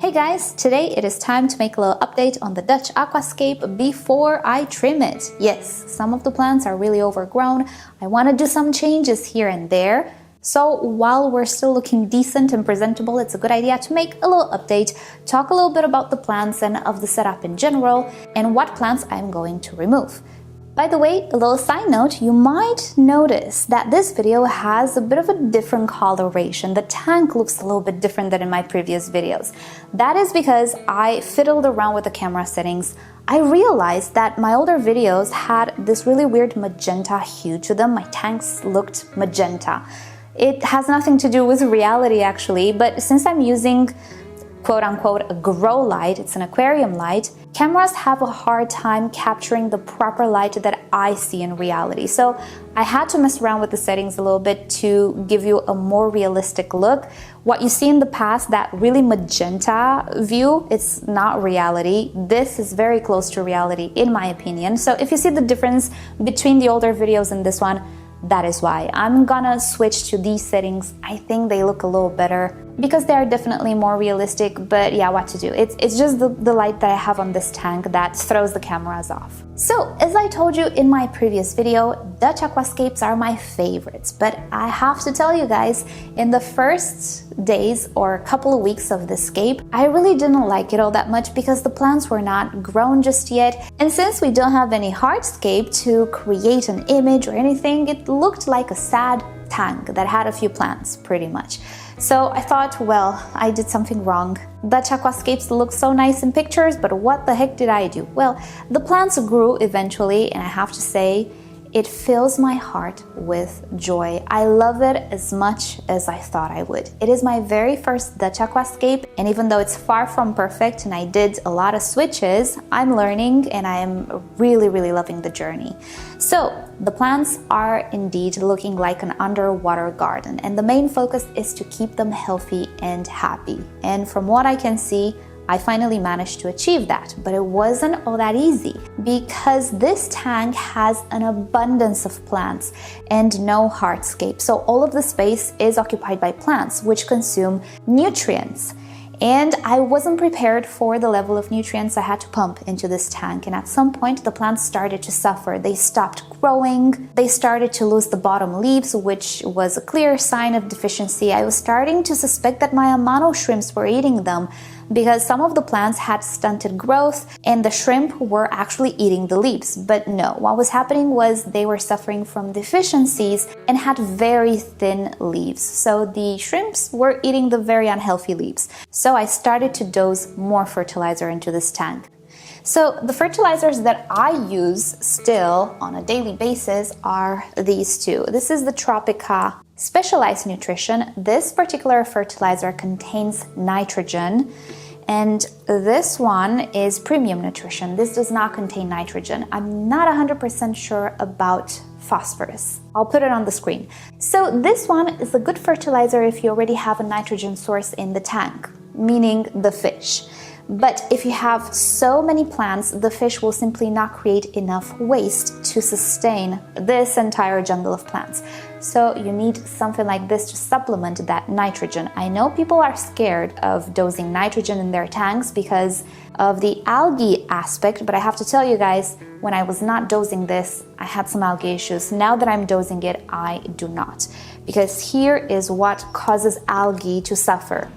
Hey guys, today it is time to make a little update on the Dutch aquascape before I trim it. Yes, some of the plants are really overgrown. I want to do some changes here and there. So while we're still looking decent and presentable, it's a good idea to make a little update, talk a little bit about the plants and of the setup in general, and what plants I'm going to remove. By the way, a little side note, you might notice that this video has a bit of a different coloration. The tank looks a little bit different than in my previous videos. That is because I fiddled around with the camera settings. I realized that my older videos had this really weird magenta hue to them. My tanks looked magenta. It has nothing to do with reality actually, but since I'm using quote-unquote a grow light, it's an aquarium light, cameras have a hard time capturing the proper light that I see in reality. So I had to mess around with the settings a little bit to give you a more realistic look. What you see in the past, that really magenta view, it's not reality. This is very close to reality in my opinion. So if you see the difference between the older videos and this one, that is why. I'm gonna switch to these settings. I think they look a little better because they are definitely more realistic, but yeah, what to do? It's just the light that I have on this tank that throws the cameras off. So, as I told you in my previous video, Dutch aquascapes are my favorites, but I have to tell you guys, in the first days or couple of weeks of this scape, I really didn't like it all that much because the plants were not grown just yet, and since we don't have any hardscape to create an image or anything, it looked like a sad tank that had a few plants, pretty much. So I thought, well, I did something wrong. Dutch aquascapes look so nice in pictures, but what the heck did I do? Well, the plants grew eventually, and I have to say, it fills my heart with joy. I love it as much as I thought I would. It is my very first Dutch aquascape, and even though it's far from perfect and I did a lot of switches, I'm learning and I am really loving the journey. So the plants are indeed looking like an underwater garden, and the main focus is to keep them healthy and happy. And from what I can see, I finally managed to achieve that, but it wasn't all that easy because this tank has an abundance of plants and no hardscape. So all of the space is occupied by plants which consume nutrients. And I wasn't prepared for the level of nutrients I had to pump into this tank, and at some point the plants started to suffer. They stopped growing, they started to lose the bottom leaves, which was a clear sign of deficiency. I was starting to suspect that my amano shrimps were eating them because some of the plants had stunted growth and the shrimp were actually eating the leaves. But no, what was happening was they were suffering from deficiencies and had very thin leaves. So the shrimps were eating the very unhealthy leaves. So I started to dose more fertilizer into this tank. So the fertilizers that I use still on a daily basis are these two. This is the Tropica Specialized Nutrition. This particular fertilizer contains nitrogen, and this one is Premium Nutrition. This does not contain nitrogen. I'm not 100% sure about phosphorus. I'll put it on the screen. So this one is a good fertilizer if you already have a nitrogen source in the tank, meaning the fish. But if you have so many plants, the fish will simply not create enough waste to sustain this entire jungle of plants. So you need something like this to supplement that nitrogen. I know people are scared of dosing nitrogen in their tanks because of the algae aspect, but I have to tell you guys, when I was not dosing this, I had some algae issues. Now that I'm dosing it, I do not. Because here is what causes algae to suffer.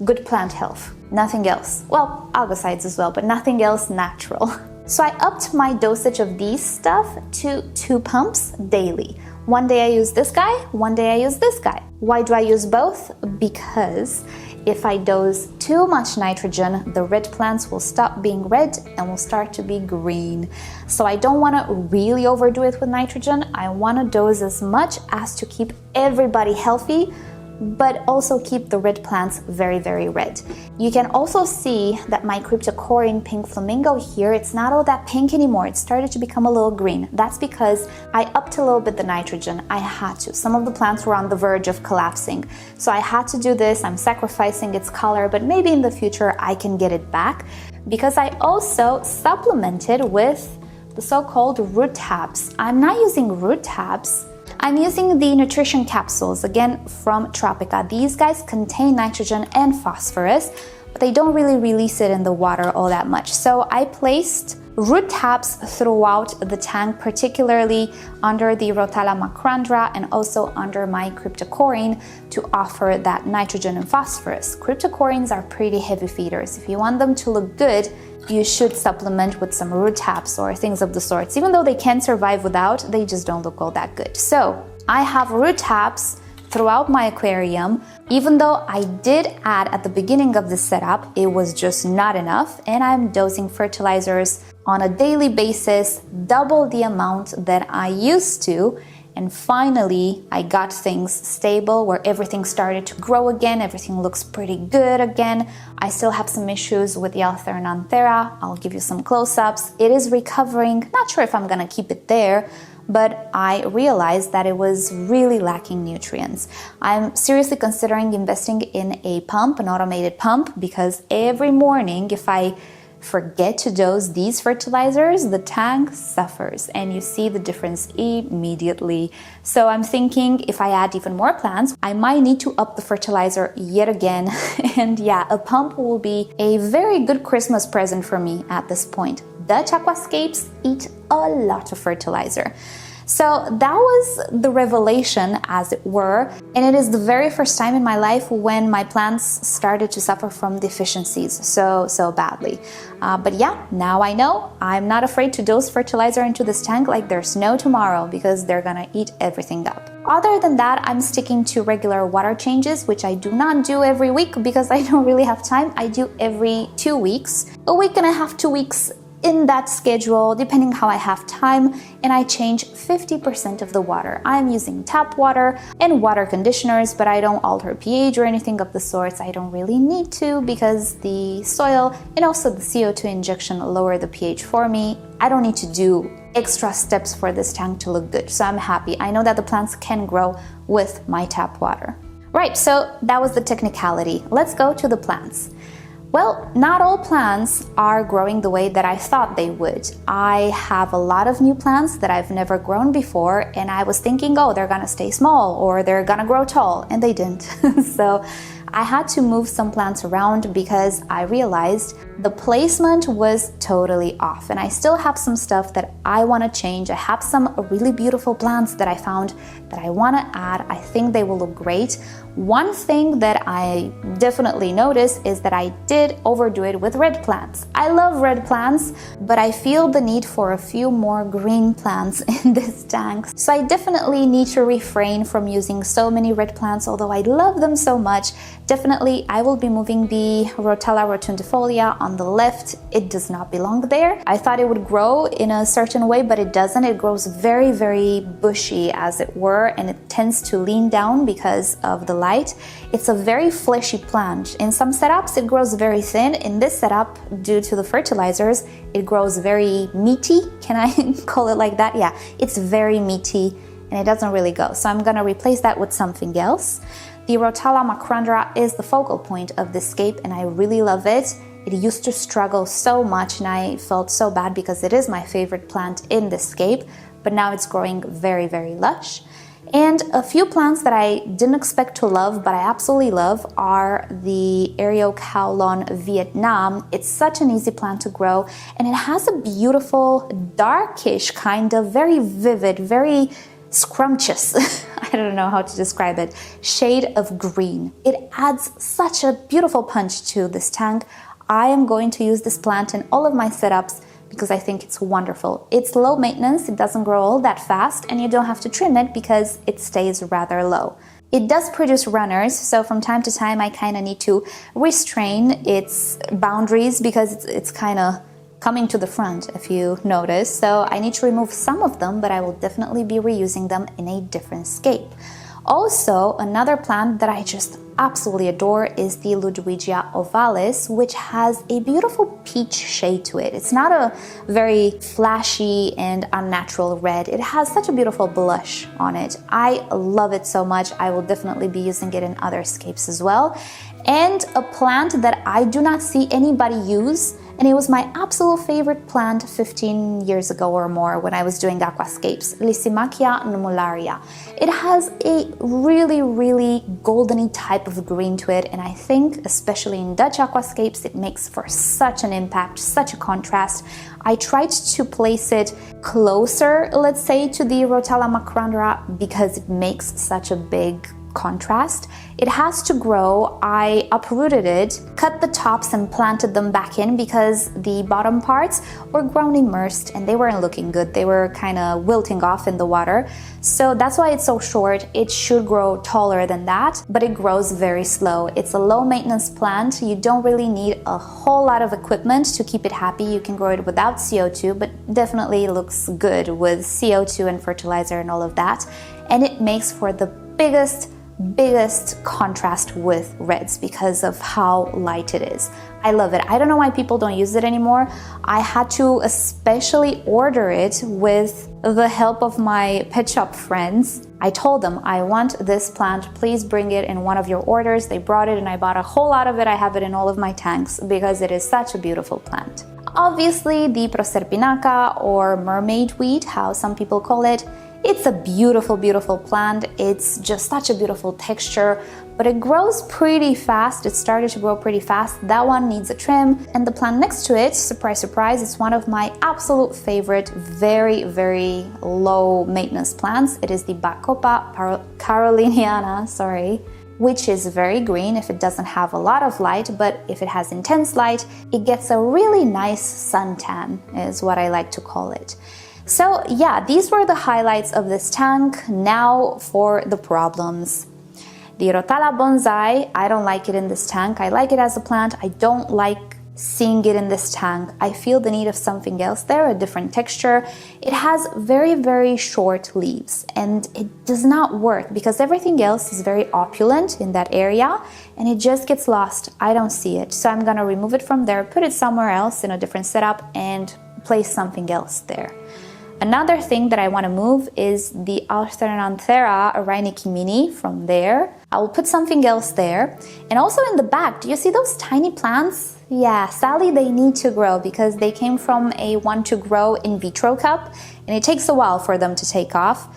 Good plant health, nothing else. Well, algicides as well, but nothing else natural. So I upped my dosage of these stuff to 2 pumps daily. One day I use this guy, one day I use this guy. Why do I use both? Because if I dose too much nitrogen, the red plants will stop being red and will start to be green. So I don't want to really overdo it with nitrogen. I want to dose as much as to keep everybody healthy, but also keep the red plants very red. You can also see that my cryptocorin pink flamingo here, it's not all that pink anymore. It started to become a little green. That's because I upped a little bit the nitrogen. I had to. Some of the plants were on the verge of collapsing. So I had to do this. I'm sacrificing its color, but maybe in the future I can get it back because I also supplemented with the so-called root tabs. I'm not using root tabs. I'm using the nutrition capsules, again from Tropica. These guys contain nitrogen and phosphorus, they don't really release it in the water all that much. So I placed root taps throughout the tank, particularly under the Rotala macrandra and also under my cryptocorin to offer that nitrogen and phosphorus. Cryptocorins are pretty heavy feeders. If you want them to look good, you should supplement with some root taps or things of the sorts. Even though they can survive without, they just don't look all that good. So I have root taps throughout my aquarium. Even though I did add at the beginning of the setup, it was just not enough, and I'm dosing fertilizers on a daily basis, double the amount that I used to. And finally, I got things stable where everything started to grow again. Everything looks pretty good again. I still have some issues with the Altera Nanthera. I'll give you some close-ups. It is recovering. Not sure if I'm gonna keep it there, but I realized that it was really lacking nutrients. I'm seriously considering investing in a pump, an automated pump, because every morning if I forget to dose these fertilizers, the tank suffers and you see the difference immediately. So I'm thinking if I add even more plants, I might need to up the fertilizer yet again. And yeah, a pump will be a very good Christmas present for me at this point. Dutch aquascapes eat a lot of fertilizer. So that was the revelation, as it were, and it is the very first time in my life when my plants started to suffer from deficiencies so badly. But yeah, now I know. I'm not afraid to dose fertilizer into this tank like there's no tomorrow, because they're gonna eat everything up. Other than that, I'm sticking to regular water changes, which I do not do every week because I don't really have time. I do every 2 weeks, a week and a half, 2 weeks, in that schedule, depending how I have time, and I change 50% of the water. I'm using tap water and water conditioners, but I don't alter pH or anything of the sorts. I don't really need to, because the soil and also the CO2 injection lower the pH for me. I don't need to do extra steps for this tank to look good, so I'm happy. I know that the plants can grow with my tap water. Right, so that was the technicality. Let's go to the plants. Well, not all plants are growing the way that I thought they would. I have a lot of new plants that I've never grown before, and I was thinking, oh, they're gonna stay small or they're gonna grow tall, and they didn't. So I had to move some plants around because I realized the placement was totally off, and I still have some stuff that I want to change. I have some really beautiful plants that I found that I want to add. I think they will look great. One thing that I definitely noticed is that I did overdo it with red plants. I love red plants, but I feel the need for a few more green plants in this tank. So I definitely need to refrain from using so many red plants, although I love them so much. Definitely, I will be moving the Rotala rotundifolia on the left. It does not belong there. I thought it would grow in a certain way, but it doesn't. It grows very, very bushy, as it were, and it tends to lean down because of the light. It's a very fleshy plant. In some setups, it grows very thin. In this setup, due to the fertilizers, it grows very meaty. Can I call it like that? Yeah, it's very meaty and it doesn't really go. So I'm gonna replace that with something else. The Rotala macrandra is the focal point of this scape, and I really love it. It used to struggle so much and I felt so bad because it is my favorite plant in this scape, but now it's growing very, very lush. And a few plants that I didn't expect to love, but I absolutely love, are the Eriocaulon Vietnam. It's such an easy plant to grow, and it has a beautiful, darkish kind of, very vivid, very scrumptious, I don't know how to describe it, shade of green. It adds such a beautiful punch to this tank. I am going to use this plant in all of my setups because I think it's wonderful. It's low maintenance, it doesn't grow all that fast, and you don't have to trim it because it stays rather low. It does produce runners, so from time to time I kind of need to restrain its boundaries because it's kind of coming to the front, if you notice. So I need to remove some of them, but I will definitely be reusing them in a different scape. Also, another plant that I just absolutely adore is the Ludwigia ovalis, which has a beautiful peach shade to it. It's not a very flashy and unnatural red. It has such a beautiful blush on it. I love it so much. I will definitely be using it in other scapes as well. And a plant that I do not see anybody use, And it was my absolute favorite plant 15 years ago or more when I was doing aquascapes, Lysimachia numularia. It has a really goldeny type of green to it, and I think, especially in Dutch aquascapes, it makes for such an impact, such a contrast. I tried to place it closer, let's say, to the Rotala macrandra because it makes such a big contrast. It has to grow. I uprooted it, cut the tops and planted them back in because the bottom parts were grown immersed and they weren't looking good. They were kind of wilting off in the water. So that's why it's so short. It should grow taller than that, but it grows very slow. It's a low maintenance plant. You don't really need a whole lot of equipment to keep it happy. You can grow it without CO2, but definitely looks good with CO2 and fertilizer and all of that. And it makes for the biggest contrast with reds because of how light it is. I love it. I don't know why people don't use it anymore. I had to especially order it with the help of my pet shop friends. I told them, I want this plant, please bring it in one of your orders. They brought it and I bought a whole lot of it. I have it in all of my tanks because it is such a beautiful plant. Obviously, the Proserpinaca, or mermaid weed, how some people call it, it's a beautiful plant. It's just such a beautiful texture, but it grows pretty fast. It started to grow pretty fast. That one needs a trim. And the plant next to it, surprise, surprise, it's one of my absolute favorite, very low maintenance plants. It is the Bacopa caroliniana, which is very green if it doesn't have a lot of light, but if it has intense light, it gets a really nice suntan, is what I like to call it. So yeah, these were the highlights of this tank. Now for the problems. The Rotala bonsai, I don't like it in this tank. I like it as a plant. I don't like seeing it in this tank. I feel the need of something else there, a different texture. It has very short leaves and it does not work because everything else is very opulent in that area and it just gets lost. I don't see it. So I'm gonna remove it from there, put it somewhere else in a different setup and place something else there. Another thing that I want to move is the Alternanthera rhynicimini from there. I'll put something else there. And also in the back, do you see those tiny plants? Yeah, sadly they need to grow because they came from a want to grow in vitro cup and it takes a while for them to take off.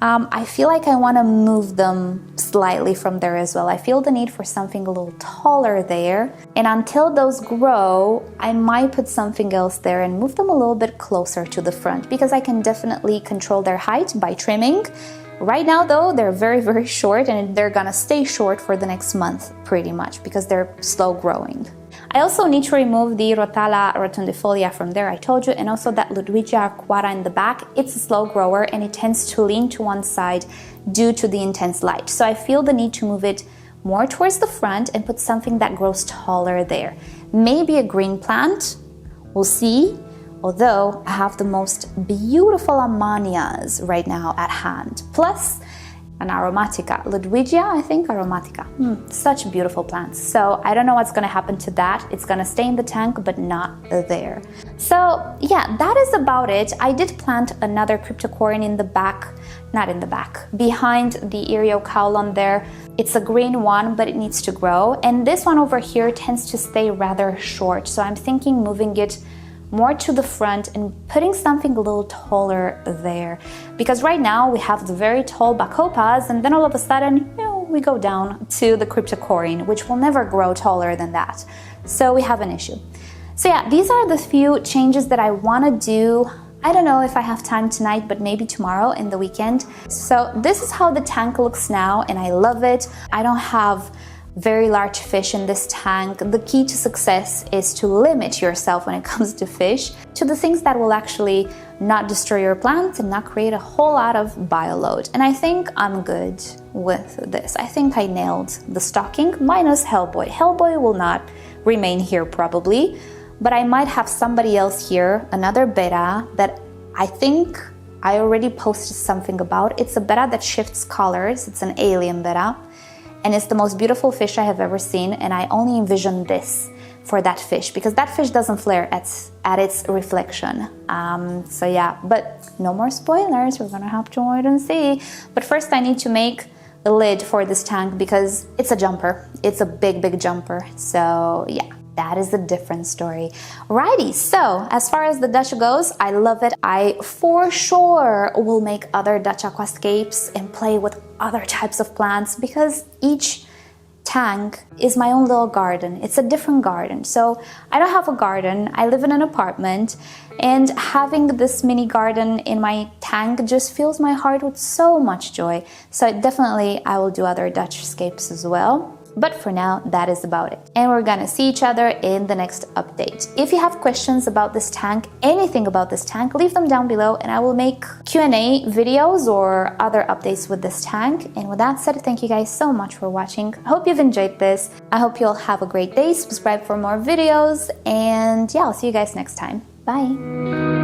I feel like I want to move them slightly from there as well. I feel the need for something a little taller there. And until those grow, I might put something else there and move them a little bit closer to the front because I can definitely control their height by trimming. Right now though, they're very short and they're gonna stay short for the next month pretty much because they're slow growing. I also need to remove the Rotala rotundifolia from there, I told you, and also that Ludwigia arquata in the back. It's a slow grower and it tends to lean to one side due to the intense light. So I feel the need to move it more towards the front and put something that grows taller there. Maybe a green plant, we'll see. Although I have the most beautiful Amanias right now at hand. Plus an aromatica, Ludwigia, I think, aromatica. Such beautiful plants. So I don't know what's gonna happen to that. It's gonna stay in the tank, but not there. So yeah, that is about it. I did plant another cryptocorin in the back, not in the back, behind the Eriocaulon there. It's a green one, but it needs to grow. And this one over here tends to stay rather short. So I'm thinking moving it more to the front and putting something a little taller there. Because right now we have the very tall Bacopas and then all of a sudden, we go down to the cryptocorin, which will never grow taller than that. So we have an issue. So yeah, these are the few changes that I want to do. I don't know if I have time tonight, but maybe tomorrow in the weekend. So this is how the tank looks now and I love it. I don't have very large fish in this tank. The key to success is to limit yourself when it comes to fish to the things that will actually not destroy your plants and not create a whole lot of bioload. And I think I'm good with this. I think I nailed the stocking minus Hellboy. Hellboy will not remain here probably, but I might have somebody else here, another betta that I think I already posted something about. It's a betta that shifts colors. It's an alien betta. And it's the most beautiful fish I have ever seen, and I only envision this for that fish because that fish doesn't flare at its reflection. So yeah, but no more spoilers. We're gonna have to wait and see. But first I need to make a lid for this tank because it's a jumper. It's a big jumper. So yeah. that is a different story. Righty, so as far as the Dutch goes, I love it. I for sure will make other Dutch aquascapes and play with other types of plants because each tank is my own little garden. It's a different garden. So I don't have a garden. I live in an apartment, and having this mini garden in my tank just fills my heart with so much joy. So definitely I will do other Dutch scapes as well. But for now, that is about it. And we're gonna see each other in the next update. If you have questions about this tank, anything about this tank, leave them down below and I will make Q&A videos or other updates with this tank. And with that said, thank you guys so much for watching. I hope you've enjoyed this. I hope you'll have a great day. Subscribe for more videos. And yeah, I'll see you guys next time. Bye.